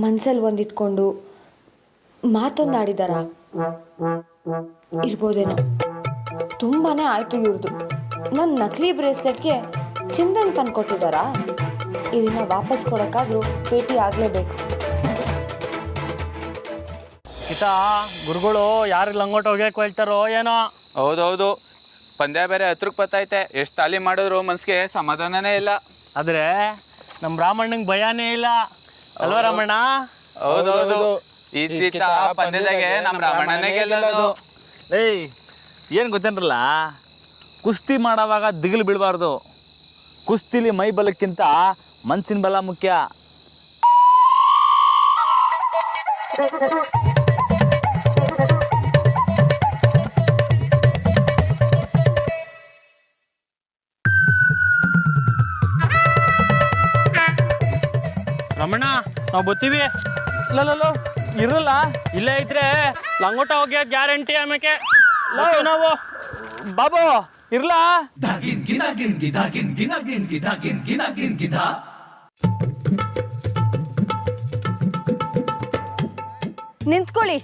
ಮನ್ಸಲ್ಲಿ ಒಂದಿಟ್ಕೊಂಡು ಮಾತೊಂದು ಆಡಿದಾರ ಇರ್ಬೋದೇನೋ. ತುಂಬಾ ಆಯಿತು ಇವ್ರದ್ದು. ನನ್ನ ನಕಲಿ ಬ್ರೇಸ್ಲೆಟ್ಗೆ ಚಿಂದನ್ ತಂದು ಕೊಟ್ಟಿದ್ದಾರಾ? ಇದನ್ನು ವಾಪಸ್ ಕೊಡೋಕ್ಕಾದ್ರೂ ಭೇಟಿ ಆಗಲೇಬೇಕು. ಗೀತಾ, ಗುರುಗಳು ಯಾರು ಲಂಗೋಟ ಹೋಗ್ಯಾಕೆ ಹೇಳ್ತಾರೋ ಏನೋ. ಹೌದೌದು, ಪಂದ್ಯ ಬೇರೆ ಹತ್ರಕ್ಕೆ ಬರ್ತೈತೆ. ಎಷ್ಟು ತಾಲಿ ಮಾಡಿದ್ರು ಮನ್ಸಿಗೆ ಸಮಾಧಾನನೇ ಇಲ್ಲ. ಆದರೆ ನಮ್ಮ ಬ್ರಾಹ್ಮಣಂಗೆ ಭಯನೇ ಇಲ್ಲ ಅಲ್ವಾ ರಾಮಣ್ಣ? ಹೌದೌದು, ಈ ಪಂದ್ಯದಾಗೆ ನಮ್ಮ ರಾಮಣ್ಣನೇ ಗೆಲ್ಲೋದು. ಏಯ್, ಏನು ಗೊತ್ತೇನ್ರಲ್ಲ, ಕುಸ್ತಿ ಮಾಡೋವಾಗ ದಿಗಿಲು ಬಿಡಬಾರ್ದು. ಕುಸ್ತಿಲಿ ಮೈ ಬಲಕ್ಕಿಂತ ಮನ್ಸಿನ ಬಲ ಮುಖ್ಯ. ರಮಣ್ಣ, ನಾವು ಬರ್ತೀವಿ. ಲೋ ಇರಲ್ಲ, ಇಲ್ಲೇ ಇದ್ರೆ ಲಂಗೋಟ ಹೋಗ್ಯ ಗ್ಯಾರಂಟಿ. ಆಮೇಲೆ ನಾವು ಬಾಬು ಇರ್ಲಾ. ನಿಂತ್ಕೊಳ್ಳಿ.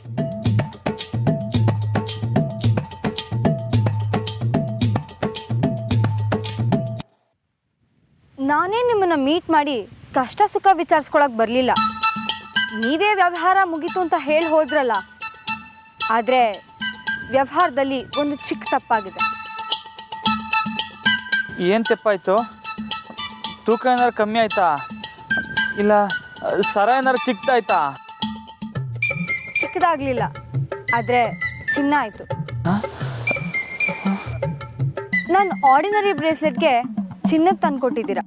ನಾನೇ ನಿಮ್ಮನ್ನ ಮೀಟ್ ಮಾಡಿ ಕಷ್ಟ ಸುಖ ವಿಚಾರಿಸ್ಕೊಳಕ್ ಬರಲಿಲ್ಲ. ನೀವೇ ವ್ಯವಹಾರ ಮುಗೀತು ಅಂತ ಹೇಳಿ ಹೋದ್ರಲ್ಲ. ಆದರೆ ವ್ಯವಹಾರದಲ್ಲಿ ಒಂದು ಚಿಕ್ಕ ತಪ್ಪಾಗಿದೆ. ಏನು ತೆಪ್ಪಾಯ್ತು? ತೂಕ ಏನಾರು ಕಮ್ಮಿ ಆಯ್ತಾ? ಇಲ್ಲ ಸರ ಏನಾರು ಚಿಕ್ಕದಾಯ್ತಾ? ಚಿಕ್ಕದಾಗಲಿಲ್ಲ, ಆದರೆ ಚಿನ್ನ ಆಯಿತು. ನಾನು ಆರ್ಡಿನರಿ ಬ್ರೇಸ್ಲೆಟ್ಗೆ ಚಿನ್ನಕ್ಕೆ ತಂದು ಕೊಟ್ಟಿದ್ದೀರಾ.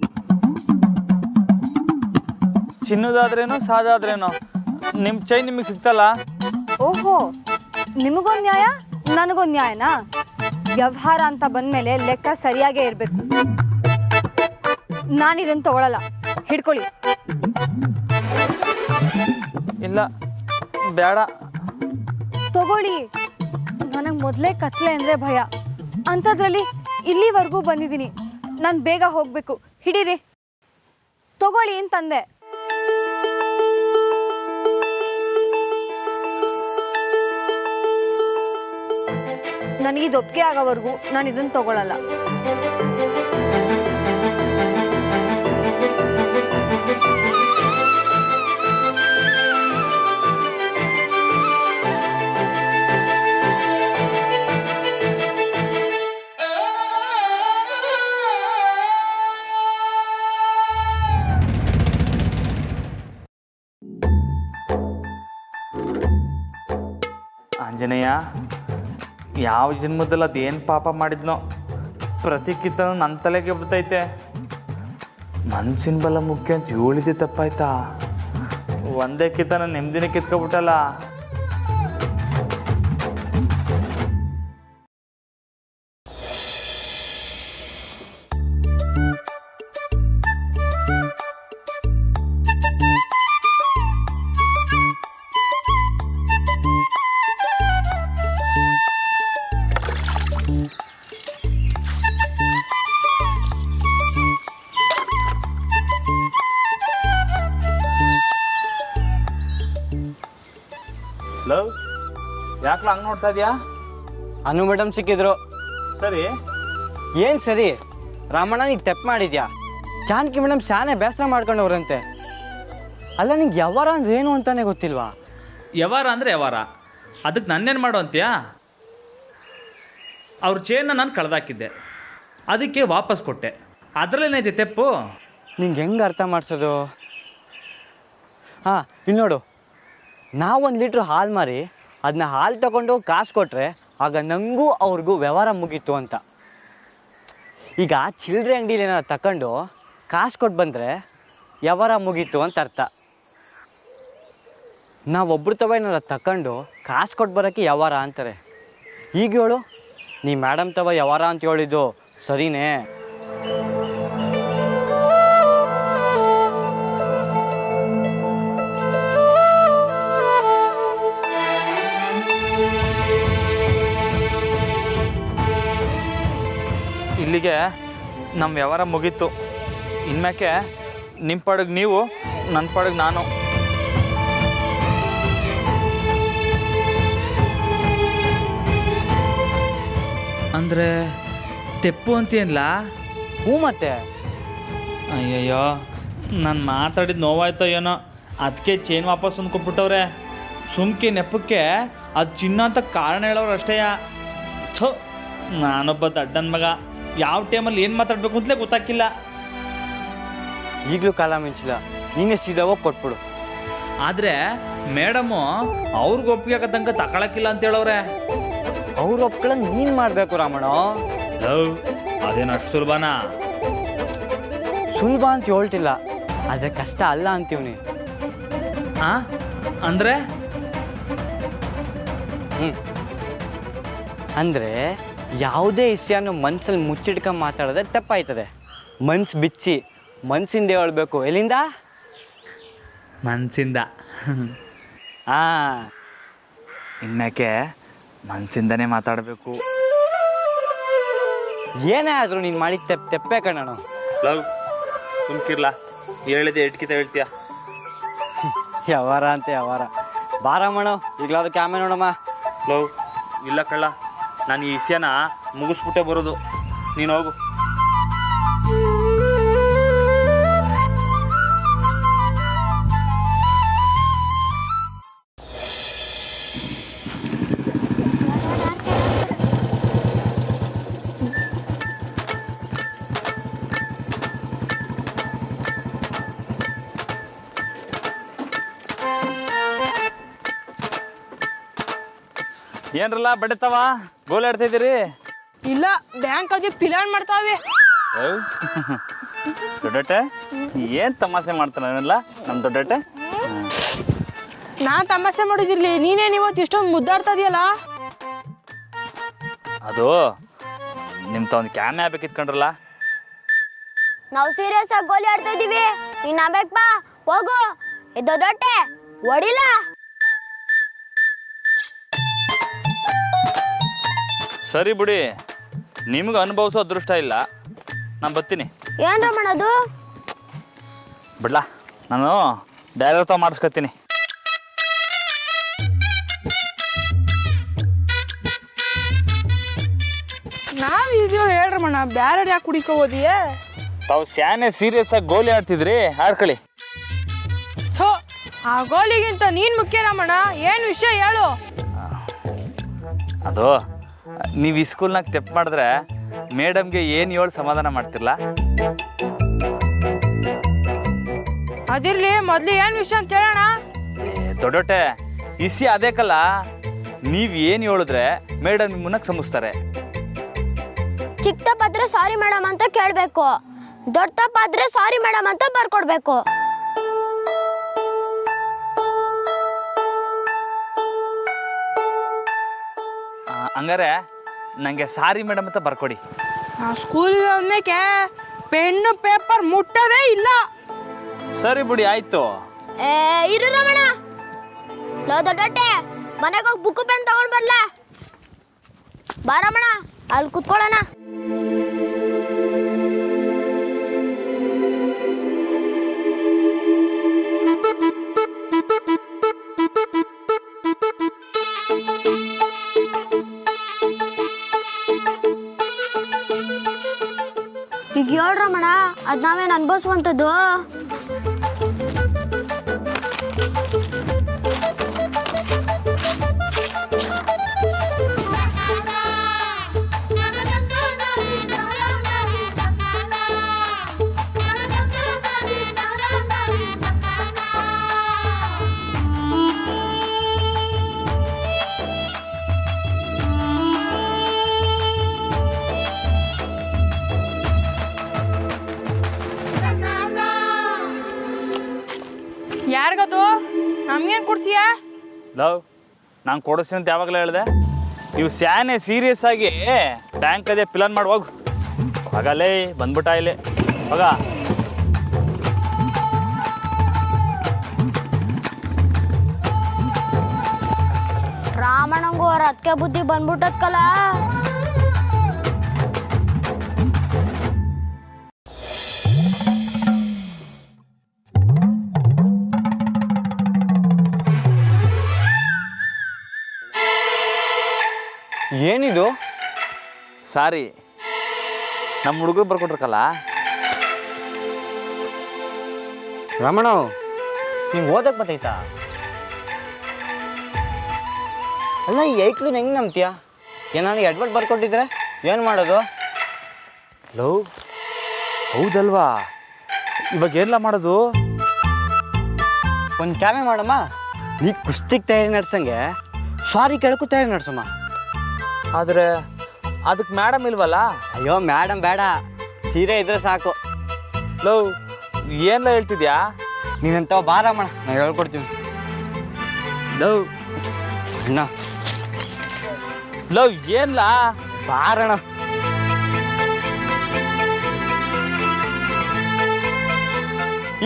ಚಿನ್ನದಾದ್ರೇನು ಸಾದಾದ್ರೇನು ನಿಮ್ಮ ಚೈನ್ ನಿಮಗೆ ಸಿಗ್ತಲ್ಲ? ಓಹೋ, ನಿಮಗೊಂದು ನ್ಯಾಯ ನನಗೊಂದು ನ್ಯಾಯನಾ? ವ್ಯವಹಾರ ಅಂತ ಬಂದಮೇಲೆ ಲೆಕ್ಕ ಸರಿಯಾಗೇ ಇರಬೇಕು. ನಾನಿದನ್ನು ತಗೊಳ್ಳಲ್ಲ, ಹಿಡ್ಕೊಳ್ಳಿ. ಇಲ್ಲ ಬೇಡ. ತಗೊಳ್ಳಿ. ನನಗೆ ಮೊದಲೇ ಕತ್ಲೆ ಅಂದರೆ ಭಯ. ಅಂಥದ್ರಲ್ಲಿ ಇಲ್ಲಿವರೆಗೂ ಬಂದಿದ್ದೀನಿ. ನಾನು ಬೇಗ ಹೋಗಬೇಕು. ಹಿಡೀರಿ, ತಗೊಳ್ಳಿ ಅಂತಂದೆ. ನನಗಿದು ಒಪ್ಪಿಗೆ ಆಗೋವರೆಗೂ ನಾನು ಇದನ್ನು ತಗೊಳ್ಳಲ್ಲ. ಆಂಜನೇಯ, ಯಾವ ಜನ್ಮದಲ್ಲಿ ಅದೇನು ಪಾಪ ಮಾಡಿದ್ನೋ ಪ್ರತಿ ಕಿತ್ತನೂ ನನ್ನ ತಲೆಗೆ ಬರ್ತೈತೆ. ಮನ್ಸಿನ ಬಲ ಮುಖ್ಯ ಅಂತ ಹೇಳಿದೆ ತಪ್ಪಾಯ್ತಾ? ಒಂದೇ ಕಿತ್ತನ ನೆಮ್ಮದಿನೇ ಕಿತ್ಕೊಬಿಟ್ಟಲ್ಲ. ಲವ್, ಯಾಕೆ ಹಂಗೆ ನೋಡ್ತಾ ಇದೆಯಾ? ಅನು ಮೇಡಮ್ ಸಿಕ್ಕಿದ್ರು. ಸರಿ. ಏನು ಸರಿ? ರಾಮಣ್ಣ ನೀನು ತೆಪ್ಪು ಮಾಡಿದ್ಯಾ? ಜಾನಕಿ ಮೇಡಮ್ ಶಾನೆ ಬೇಸರ ಮಾಡ್ಕೊಂಡವ್ರಂತೆ. ಅಲ್ಲ, ನಿಂಗೆ ವ್ಯವಹಾರ ಅಂದ್ರೆ ಏನು ಅಂತಾನೆ ಗೊತ್ತಿಲ್ವಾ? ವ್ಯವಹಾರ ಅಂದರೆ ವ್ಯವಹಾರ, ಅದಕ್ಕೆ ನನ್ನೇನು ಮಾಡು ಅಂತೀಯಾ? ಅವ್ರ ಚೇನ್ನ ನಾನು ಕಳೆದಾಕಿದ್ದೆ, ಅದಕ್ಕೆ ವಾಪಸ್ ಕೊಟ್ಟೆ. ಅದರಲ್ಲೇನೈತೆ ತೆಪ್ಪು? ನಿಂಗೆ ಹೆಂಗೆ ಅರ್ಥ ಮಾಡಿಸೋದು? ಹಾಂ, ಇಲ್ಲಿ ನೋಡು, ನಾವು 1 ಲೀಟ್ರ್ ಹಾಲು ಮಾರಿ ಅದನ್ನ ಹಾಲು ತಗೊಂಡು ಕಾಸು ಕೊಟ್ಟರೆ ಆಗ ನನಗೂ ಅವ್ರಿಗೂ ವ್ಯವಹಾರ ಮುಗೀತು ಅಂತ. ಈಗ ಚಿಲ್ಲರೆ ಅಂಗಡಿಲಿ ಏನಾರು ತಗೊಂಡು ಕಾಸು ಕೊಟ್ಟು ಬಂದರೆ ವ್ಯವಹಾರ ಮುಗೀತು ಅಂತ ಅರ್ಥ. ನಾವೊಬ್ರು ತವ ಏನಾರ ತಗೊಂಡು ಕಾಸು ಕೊಟ್ಟು ಬರೋಕ್ಕೆ ವ್ಯವಹಾರ ಅಂತಾರೆ. ಈಗ ಹೇಳು, ನೀ ಮೇಡಮ್ ತವ ವ್ಯವಹಾರ ಅಂತ ಹೇಳಿದ್ದು ಸರಿನೇ? ಇಲ್ಲಿಗೆ ನಮ್ಮ ವ್ಯವಹಾರ ಮುಗೀತು. ಇನ್ಮ್ಯಾಕೆ ನಿಮ್ಮ ಪಾಡಿಗೆ ನೀವು, ನನ್ನ ಪಾಡಿಗೆ ನಾನು. ಅಂದರೆ ತೆಪ್ಪು ಅಂತೀಯಲ್ಲ? ಹ್ಞೂ ಮತ್ತೆ. ಅಯ್ಯಯ್ಯೋ, ನಾನು ಮಾತಾಡಿದ ನೋವಾಯ್ತೋ ಏನೋ, ಅದಕ್ಕೆ ಚೈನ್ ವಾಪಸ್ ತಂದು ಕೊಟ್ಬಿಟ್ಟವ್ರೆ. ಸುಮ್ಕೆ ನೆಪಕ್ಕೆ ಅದು ಚಿನ್ನ ಅಂತ ಕಾರಣ ಹೇಳೋರು ಅಷ್ಟೇ. ಥೋ, ನಾನೊಬ್ಬ ದಡ್ಡನ ಮಗ, ಯಾವ ಟೈಮಲ್ಲಿ ಏನು ಮಾತಾಡಬೇಕು ಅಂತಲೇ ಗೊತ್ತಾಗಿಲ್ಲ. ಈಗಲೂ ಕಾಲ ಮಿಂಚಿಲ್ಲ, ನೀನೇ ಸೀದಾ ಹೋಗಿ ಕೊಟ್ಬಿಡು. ಆದರೆ ಮೇಡಮು ಅವ್ರಿಗೆ ಒಪ್ಪಿಗೆ ಆಗೋ ತನಕ ತಗೊಳಕ್ಕಿಲ್ಲ ಅಂತ ಹೇಳವ್ರೆ. ಅವ್ರ ಒಪ್ಕೊಳ್ಳೋದು ನೀನು ಮಾಡಬೇಕು ರಾಮಣ್ಣ. ಲವ್, ಅದೇನು ಅಷ್ಟು ಸುಲಭನಾ? ಸುಲಭ ಅಂತ ಹೇಳ್ತಿಲ್ಲ, ಆದರೆ ಕಷ್ಟ ಅಲ್ಲ ಅಂತೀವ್ನಿ. ಅಂದರೆ ಅಂದರೆ ಯಾವುದೇ ವಿಷಯನೂ ಮನ್ಸಲ್ಲಿ ಮುಚ್ಚಿಡ್ಕೊಂಡು ಮಾತಾಡಿದ್ರೆ ತಪ್ಪಾಯ್ತದೆ. ಮನ್ಸು ಬಿಚ್ಚಿ ಮನ್ಸಿಂದ ಹೇಳ್ಬೇಕು. ಎಲ್ಲಿಂದ? ಮನಸ್ಸಿಂದ. ಇನ್ಮ್ಯಾಕೆ ಮನಸ್ಸಿಂದನೇ ಮಾತಾಡಬೇಕು. ಏನೇ ಆದರೂ ನೀನು ಮಾಡಿದ ತೆಪ್ಪೆ ಕಣ್ಣು. ಲವ್, ಸುಮ್ಕಿರ್ಲಾ, ಹೇಳಿದೆ ಎಟ್ಕಿತ ಹೇಳ್ತೀಯ. ಯಾವಾರ ಅಂತ ಯಾವಾರ. ಬಾರಮ್ಮಣ, ಈಗಲಾದ್ರು ಕ್ಯಾಮೆ ನೋಡಮ್ಮ. ಲವ್, ಇಲ್ಲ ಕಳ್ಳ, ನಾನು ಈ ವಿಷಯನ ಮುಗಿಸ್ಬಿಟ್ಟೆ ಬರೋದು. ನೀನು ಹೋಗು. ಏನ್ರಲ್ಲ ಬಡಿತಾವ ಗೋಲಾಡ್ತಾ ಇದ್ದೀರಿ? ಇಲ್ಲ, ಬ್ಯಾಂಕ್ ಅದೇ ಪಿಲಾನ್ ಮಾಡ್ತಾವೆ. ದೊಡ್ಡಟ್ಟೆ ಏನ್ ತಮಾಷೆ ಮಾಡ್ತಾನಲ್ಲ ನಮ್ಮ ದೊಡ್ಡಟ್ಟೆ. ನಾನ್ ತಮಾಷೆ ಮಾಡಿದಿರ್ಲಿ, ನೀನೇನು ಇವತ್ತು ಇಷ್ಟೊಂದು ಮುದ್ದಾಡ್ತಾ ಇದೆಯಲ್ಲ? ಅದು ನಿಮ್ತ ಒಂದು ಕ್ಯಾನ್ ಆಗ್ಬೇಕಿತ್ಕೊಂಡ್ರಲ್ಲ. ನಾವು ಸೀರಿಯಸ್ ಆಗಿ ಗೋಲಿ ಆಡ್ತಾ ಇದೀವಿ, ನೀನ್ ಆಗ್ಬೇಕು. ಬಾ ಹೋಗು. ದೊಡ್ಡೊಟ್ಟೆ ಹೊಡಿಲ್ಲ. ಸರಿ ಬಿಡಿ, ನಿಮ್ಗೆ ಅನುಭವಿಸೋ ಅದೃಷ್ಟ ಇಲ್ಲ, ನಾನು ಬರ್ತೀನಿ. ಏನ್ ರಮಣದು? ಬಿಡ್ಲಾ, ನಾನು ಡೈರೆಕ್ಟ್ ಮಾಡಿಸ್ಕೊತೀನಿ. ನಾವ್ ಇದೀವಿ ಹೇಳ್ರಮಣ, ಬ್ಯಾರೆ ಯಾಕೆ ಕುಡಿಕೋ ಹೋದಿಯೇ? ತಾವು ಸ್ಯಾನೆ ಸೀರಿಯಸ್ ಆಗಿ ಗೋಲಿ ಆಡ್ತಿದ್ರಿ, ಆಡ್ಕೊಳ್ಳಿ. ಥೋ, ಆ ಗೋಲಿಗಿಂತ ನೀನ್ ಮುಖ್ಯ ರಮಣ. ಏನ್ ವಿಷಯ ಹೇಳು. ಅದು ನೀವು ಈ ಸ್ಕೂಲ್ನಾಗ ತೆಪ್ಪು ಮಾಡಿದ್ರೆ ಮೇಡಮ್ಗೆ ಏನು ಹೇಳಿ ಸಮಾಧಾನ ಮಾಡ್ತಿರ್ಲ? ಅದಿರ್ಲಿ, ಮೊದ್ಲು ಏನ್ ವಿಷಯ ಅಂತ ಹೇಳೋಣ. ದೊಡ್ಡೊಟ್ಟೆ ಇಸಿ ಅದೇಕಲ್ಲ, ನೀವು ಏನು ಹೇಳಿದ್ರೆ ಮೇಡಮ್ ನಿಮ್ಮನ್ನ ಕ್ಷಮಿಸ್ತಾರೆ. ಚಿಕ್ಕ ತಪ್ಪಾದ್ರೆ ಸಾರಿ ಮೇಡಮ್ ಅಂತ ಕೇಳ್ಬೇಕು, ದೊಡ್ಡ ತಪ್ಪಾದ್ರೆ ಸಾರಿ ಮೇಡಮ್ ಅಂತ ಬರ್ಕೊಡ್ಬೇಕು. ಹಂಗಾರೆ ನನಗೆ ಸಾರಿ ಮೇಡಮ್ ಅಂತ ಬರ್ಕೊಡಿ. ಆ ಸ್ಕೂಲಿಗೆ ಹೋದ್ಮೇಕೆ ಪೆನ್ನು ಪೇಪರ್ ಮುಟ್ಟೋದೇ ಇಲ್ಲ. ಸರಿ ಬಿಡಿ, ಆಯ್ತು. ಇರು ರಮಣ. ಲೋ ದೊಡ್ಡೊಟ್ಟೆ, ಮನೆಗೆ ಹೋಗಿ ಬುಕ್ ಪೆನ್ ತಗೊಂಡ್ ಬರ್ಲ. ಬಾರಮಣ, ಅಲ್ಲಿ ಕುತ್ಕೊಳ್ಳೋಣ. ಈಗ ಹೇಳ್ರಮಣ, ಅದ್ ನಾವೇನು ಅನ್ಭವಿಸುವಂಥದ್ದು? ಯಾರಿಗದು? ನಮ್ಗೇನು ಕೊಡ್ಸಿಯಾ? ಲವ್, ನಾನು ಕೊಡಿಸ್ತೀನಿ ಅಂತ ಯಾವಾಗಲೇ ಹೇಳಿದೆ. ನೀವು ಸ್ಯಾನೆ ಸೀರಿಯಸ್ ಆಗಿ ಬ್ಯಾಂಕ್ ಅದೇ ಪ್ಲಾನ್ ಮಾಡಿ ಹೋಗು. ಹಾಗಲ್ಲೇ ಬಂದ್ಬಿಟ್ಟ ಇಲ್ಲಿ ಹೋಗ. ರಾಮಣ್ಣಂಗೂ ಅವ್ರ ಅದಕ್ಕೆ ಬುದ್ಧಿ ಬಂದ್ಬಿಟ್ಟದ್ಕಲ್ಲ. ಏನಿದು? ಸಾರಿ ನಮ್ಮ ಹುಡುಗರು ಬರ್ಕೊಟ್ರಕಲ್ಲ. ರಮಣ ನಿಂಗೆ ಓದಕ್ಕೆ ಬತ್ತೈತಾ? ಅಲ್ಲ ಈ ಐಕ್ಳು ಹೆಂಗೆ ನಂಬ್ತೀಯ? ನನಗೆ ಅಡ್ವರ್ಟ್ ಬರ್ಕೊಟ್ಟಿದ್ರೆ ಏನು ಮಾಡೋದು? ಲೋ ಹೌದಲ್ವಾ, ಇವಾಗ ಏನೆಲ್ಲ ಮಾಡೋದು? ಒಂದು ಕ್ಯಾಮೆ ಮಾಡಮ್ಮ, ನೀ ಕುಸ್ತಿಗೆ ತಯಾರಿ ನಡ್ಸಂಗೆ ಸಾರಿ ಕೇಳಕ್ಕೂ ತಯಾರಿ ನಡ್ಸಮ್ಮ. ಆದರೆ ಅದಕ್ಕೆ ಮೇಡಮ್ ಇಲ್ವಲ್ಲ? ಅಯ್ಯೋ ಮೇಡಮ್ ಬೇಡ, ಸೀರೆ ಇದ್ರೆ ಸಾಕು. ಲೋ ಏನೆಲ್ಲ ಹೇಳ್ತಿದ್ಯಾ? ನೀನಂತ ಬಾರಮ್ಮ, ನಾನು ಹೇಳ್ಕೊಡ್ತೀನಿ. ಲವ್ ಅಣ್ಣ, ಲೋ ಏನ್ಲ ಬಾರಣ.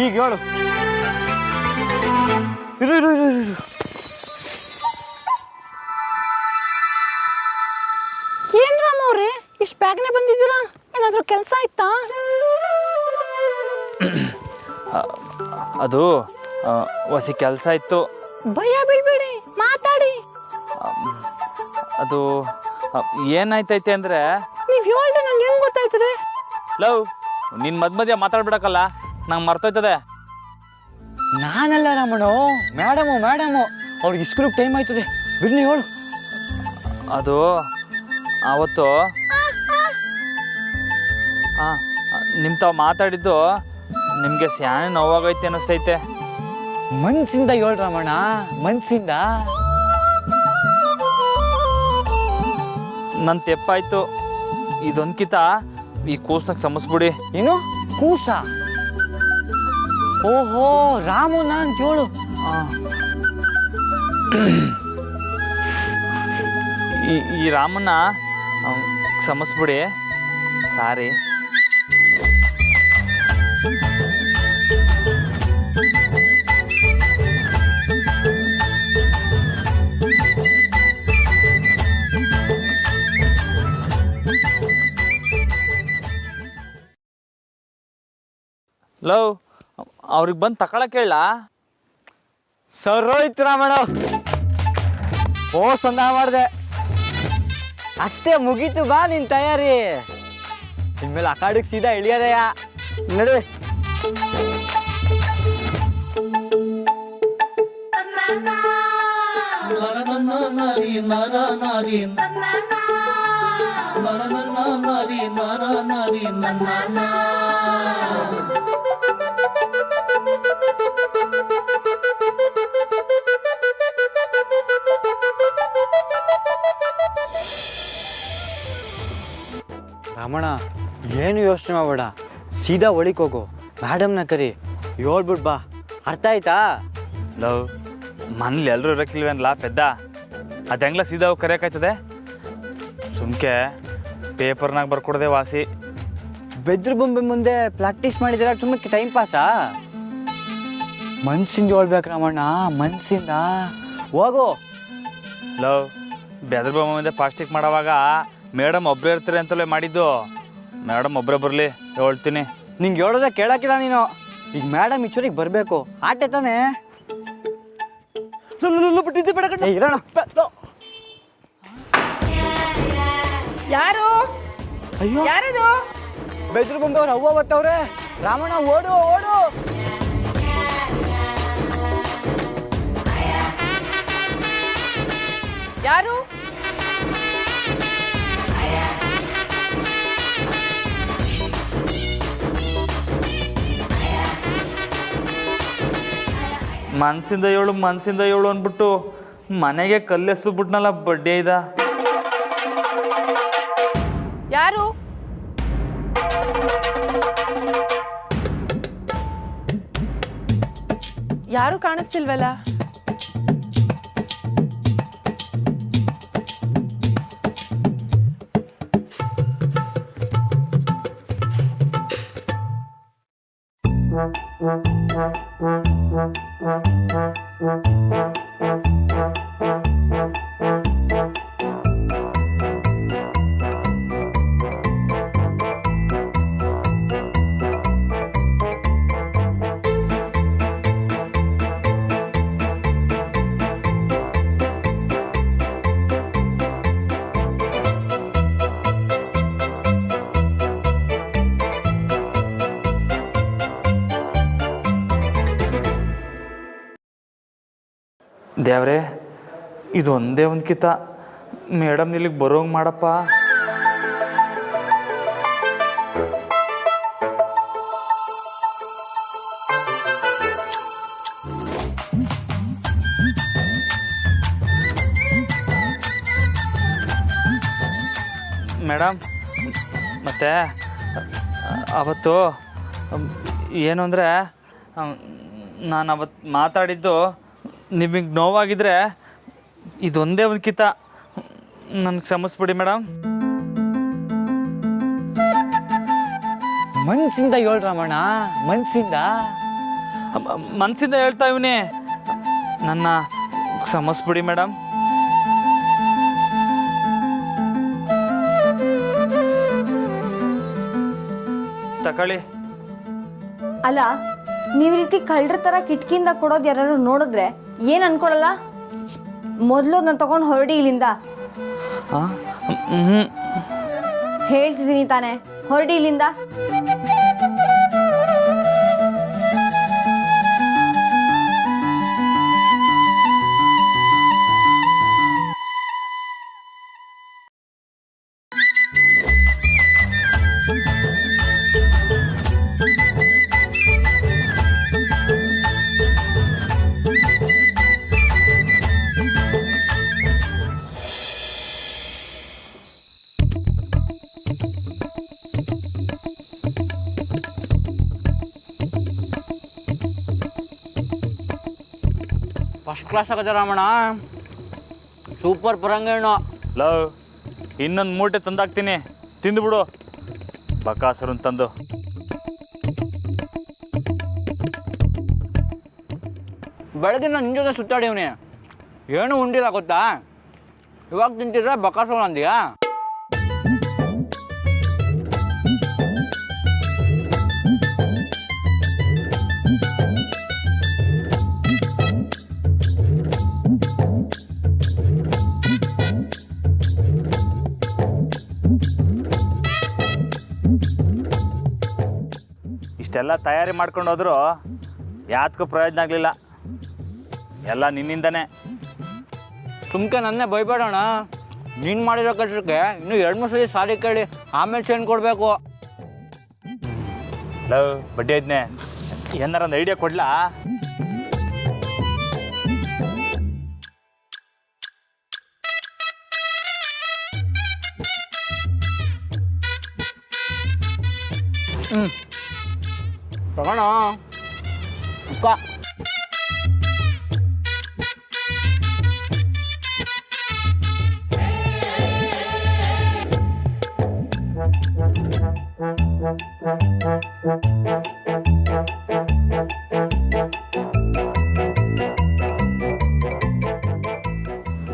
ಈಗ ಹೇಳು. ಇರು ಇರು ಇರು ಇರು. ಏನ್ ರಾಮ ಅವ್ರಿ ಇಷ್ಟು ಬೇಗನೆ ಬಂದಿದ್ದೀರಾ? ಏನಾದರೂ ಕೆಲಸ ಆಯ್ತಾ? ಅದು ಹೊಸಿ ಕೆಲಸ ಇತ್ತು. ಭಯ ಬೀಳ್ಬೇಡಿ, ಮಾತಾಡಿ. ಅದು ಏನಾಯ್ತೈತೆ ಅಂದರೆ, ನೀವು ಹೇಳ್ದೆ ನಂಗೆ ಹೆಂಗ್ ಗೊತ್ತಾಯ್ತದೆ? ಲವ್ ನಿನ್ನ ಮಧ್ಯ ಮಾತಾಡ್ಬಿಡಕ್ಕಲ್ಲ, ನಂಗೆ ಮರ್ತೋಯ್ತದೆ. ನಾನಲ್ಲ ರಮಣ, ಮೇಡಮು ಅವ್ರಿಗೆ ಸ್ಕೂಲಿಗೆ ಟೈಮ್ ಆಯ್ತದೆ, ಬಿಡ್ನಿ ಹೇಳು. ಅದು ಆವತ್ತು ಹಾಂ ನಿಮ್ಮ ತಾವು ಮಾತಾಡಿದ್ದು ನಿಮಗೆ ಸ್ಯಾನೆ ನೋವಾಗೈತೆ ಅನ್ನಿಸ್ತೈತೆ. ಮನ್ಸಿಂದ ಹೇಳು ರಮಣ, ಮನ್ಸಿಂದ. ನನ್ನ ತೆಪ್ಪಾಯ್ತು. ಇದೊಂದ್ಕಿತ ಈ ಕೂಸ್ನಾಗ ಸಮಸ್ಬಿಡಿ. ಏನು ಕೂಸ? ಓಹೋ ರಾಮುನ ಅಂತ ಹೇಳು. ಈ ರಾಮನ್ನ ಸಮಸ್ಬಿಡಿ. ಸಾರಿ. ಲವ್ ಅವ್ರಿಗೆ ಬಂದು ತಗೊಳಕ್ ಹೇಳ. ಸರೋಯ್ತು ರಾಮಣ, ಓ ಸಂದ ಮಾಡಿದೆ ಅಷ್ಟೇ, ಮುಗೀತು. ಬಾ ನಿನ್ ತಯಾರಿ. ಇನ್ಮೇಲೆ ಆ ಕಾಡಿಗೆ ಸೀದಾ ಇಳಿಯೋದಯ್ಯ. ನಡಿ. ರಮಣ ಏನು ಯೋಚನೆ ಮಾಡಬೇಡ, ಸೀದಾ ಒಳಿಕ್ ಹೋಗು, ಮೇಡಮ್ನ ಕರಿ, ಹೇಳ್ಬಿಟ್ ಬಾ. ಅರ್ಥ ಆಯ್ತಾ? ಲವ್ ಮನೇಲಿ ಎಲ್ಲರೂ ಇರೋಕ್ಕಿಲ್ವೇನಲ್ಲ ಪೆದ್ದ, ಅದು ಹೆಂಗ್ಲ ಸೀದಾ ಹೋಗಿ ಕರೆಯೋಕ್ಕಾಯ್ತದೆ? ಸುಮ್ಕೆ ಪೇಪರ್ನಾಗ ಬರ್ಕೊಡ್ದೆ ವಾಸಿ. ಬೆದ್ರ ಬೊಂಬೆ ಮುಂದೆ ಪ್ರಾಕ್ಟೀಸ್ ಮಾಡಿದ್ರೆ ಸುಮ್ಮನೆ ಟೈಮ್ ಪಾಸಾ? ಮನ್ಸಿಂದ ಹೇಳ್ಬೇಕು ರಮಣ್ಣ, ಮನ್ಸಿಂದ ಹೋಗು. ಲವ್ ಬೆದ್ರ ಬೊಮ್ಮ ಮುಂದೆ ಫಾಸ್ಟಿಕ್ ಮಾಡೋವಾಗ ಮೇಡಮ್ ಒಬ್ಬರೇ ಇರ್ತಾರೆ ಅಂತಲೇ ಮಾಡಿದ್ದು. ಮೇಡಮ್ ಒಬ್ಬರೇ ಬರಲಿ ಹೇಳ್ತೀನಿ. ನಿಂಗೆ ಹೇಳೋದ ಕೇಳಕ್ಕಿಲ್ಲ ನೀನು. ಈಗ ಮೇಡಮ್ ಈಚೂರಿಗೆ ಬರಬೇಕು, ಆಟೆ ತಾನೇ. ಇರೋಣ. ಯಾರು? ಅಯ್ಯೋ ಯಾರದು? ಬೆದ್ರ ಬೊಂಬೆ ಅವ್ರು ಅವ್ವ ಬತ್ತವ್ರೆ. ರಾಮಣ್ಣ ಓಡು ಓಡು. ಯಾರು? ಮನ್ಸಿಂದ ಏಳು ಅಂದ್ಬಿಟ್ಟು ಮನೆಗೆ ಕಲ್ಲೆಸ್ಬಿಟ್ನಲ್ಲ ಬಡ್ಡೆ ಇದ. ಯಾರು? ಯಾರು ಕಾಣಿಸ್ತಿಲ್ವಲ್ಲ? ದೇವ್ರೆ ಇದು ಒಂದೇ ಒಂದು ಕಿತ ಮೇಡಮ್ ಇಲ್ಲಿಗೆ ಬರೋಂಗೆ ಮಾಡಪ್ಪ. ಮೇಡಮ್ ಮತ್ತು ಅವತ್ತು ಏನು ಅಂದರೆ ನಾನು ಅವತ್ತು ಮಾತಾಡಿದ್ದು ನಿಮಗೆ ನೋವಾಗಿದ್ರೆ ಇದೊಂದೇ ಒಂದು ಕಿತ ನನಗೆ ಕ್ಷಮಿಸ್ಬಿಡಿ ಮೇಡಮ್. ಮನ್ಸಿಂದ ಹೇಳ್ ರಮಣ, ಮನ್ಸಿಂದ. ಮನಸ್ಸಿಂದ ಹೇಳ್ತಾ ಇವನೇ, ನನ್ನ ಕ್ಷಮಿಸ್ಬಿಡಿ ಮೇಡಮ್. ತಗೊಳ್ಳಿ. ಅಲ್ಲ, ನೀವು ರೀತಿ ಕಳ್ಳರ ಥರ ಕಿಟಕಿಯಿಂದ ಕೊಡೋದು ಯಾರು ನೋಡಿದ್ರೆ ಏನು ಅನ್ಕೊಳಲ್ಲ? ಮೊದಲು ನಾನು ತಗೊಂಡು ಹೊರಡಿ ಇಲ್ಲಿಂದ. ಹೇಳ್ತಿದ್ದೀನಿ ತಾನೆ, ಹೊರಡಿ ಇಲ್ಲಿಂದ. ಫಸ್ಟ್ ಕ್ಲಾಸ್ ಆಗತ್ತೆ ರಮಣ, ಸೂಪರ್ ಪರಂಗೇಣು. ಲವ್, ಇನ್ನೊಂದು ಮೂಟೆ ತಂದಾಕ್ತೀನಿ, ತಿಂದುಬಿಡು ಬಕಾಸುರನ್ ತಂದು. ಬೆಳಗ್ಗೆ ನಾನು ನಿನ್ನ ಜೊತೆ ಸುತ್ತಾಡಿವ್ನಿ, ಏನೂ ಉಂಡಿಲ್ಲ ಗೊತ್ತಾ? ಇವಾಗ ತಿಂತಿದ್ರೆ ಬಕಾಸುರ ಅಂದ್ಯಾ? ಇಷ್ಟೆಲ್ಲ ತಯಾರಿ ಮಾಡ್ಕೊಂಡು ಹೋದ್ರು ಯಾತಕ್ಕೂ ಪ್ರಯೋಜನ ಆಗಲಿಲ್ಲ. ಎಲ್ಲ ನಿನ್ನಿಂದನೇ. ಸುಮ್ಕೆ ನನ್ನೇ ಬೈಬೇಡೋಣ. ನೀನು ಮಾಡಿರೋ ಕೆಲಸಕ್ಕೆ ಇನ್ನೂ 2-3 ಸಲ ಸಾರಿ ಕೇಳಿ ಆಮೇಲೆ ಚೇಂಜ್ ಕೊಡಬೇಕು. ಲವ್ ಬಡ್ಡಿ ಐದ್ನೆ, ಏನಾರ ಒಂದು ಐಡಿಯಾ ಕೊಡ್ಲಾ? ತಗೋಣ ಅಕ್ಕ.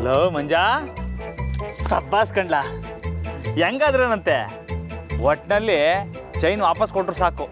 ಲವ್ ಮಂಜಾ, ಸಬ್ಬಾಸ್ ಕಂಡ್ಲಾ, ಹೆಂಗಾದ್ರನಂತೆ ಒಟ್ಟಿನಲ್ಲಿ ಚೈನ್ ವಾಪಸ್ ಕೊಟ್ರು ಸಾಕು.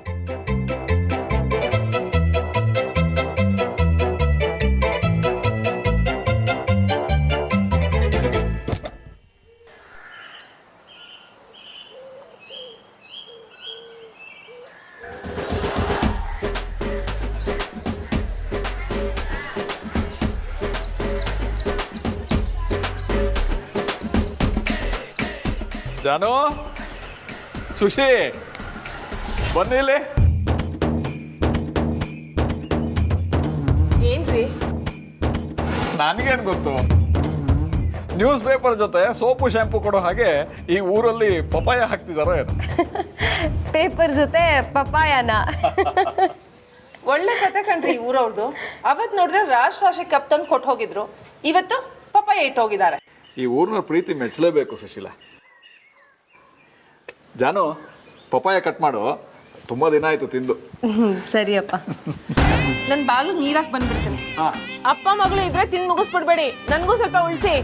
ಜಾನು, ಸುಶಿ, ಬನ್ನಿಲ್ಲಿ. ಏನ್ರಿ? ನನಗೇನು ಗೊತ್ತು, ನ್ಯೂಸ್ ಪೇಪರ್ ಜೊತೆ ಸೋಪು ಶಾಂಪು ಕೊಡೋ ಹಾಗೆ ಈ ಊರಲ್ಲಿ ಪಪಾಯ ಹಾಕ್ತಿದಾರೋ ಏನೋ. ಪೇಪರ್ ಜೊತೆ ಪಪಾಯನ. ಒಳ್ಳೆ ಕತೆ ಕಣ್ರಿ ಈ ಊರವ್ರದ್ದು. ಅವತ್ತು ನೋಡ್ರೆ ರಾಷ್ಟ್ರ ಕಪ್ ತಂದು ಕೊಟ್ಟು ಹೋಗಿದ್ರು, ಇವತ್ತು ಪಪ್ಪಾಯ ಇಟ್ಟು ಹೋಗಿದ್ದಾರೆ. ಈ ಊರಿನ ಪ್ರೀತಿ ಮೆಚ್ಚಲೇಬೇಕು ಸುಶೀಲಾ. ಜಾನು, ಪಪಾಯ ಕಟ್ ಮಾಡು, ತುಂಬಾ ದಿನ ಆಯ್ತು ತಿಂದು. ಸರಿಯಪ್ಪ. ನನ್ ಬಾಲು ನೀರಾಕ್ ಬಂದ್ಬಿಡ್ತೀನಿ. ಅಪ್ಪ ಮಗಳು ಇಬ್ರೆ ತಿಂದು ಮುಗಿಸ್ಬಿಡ್ಬೇಡಿ, ನನ್ಗೂ ಸ್ವಲ್ಪ ಉಳಿಸಿ.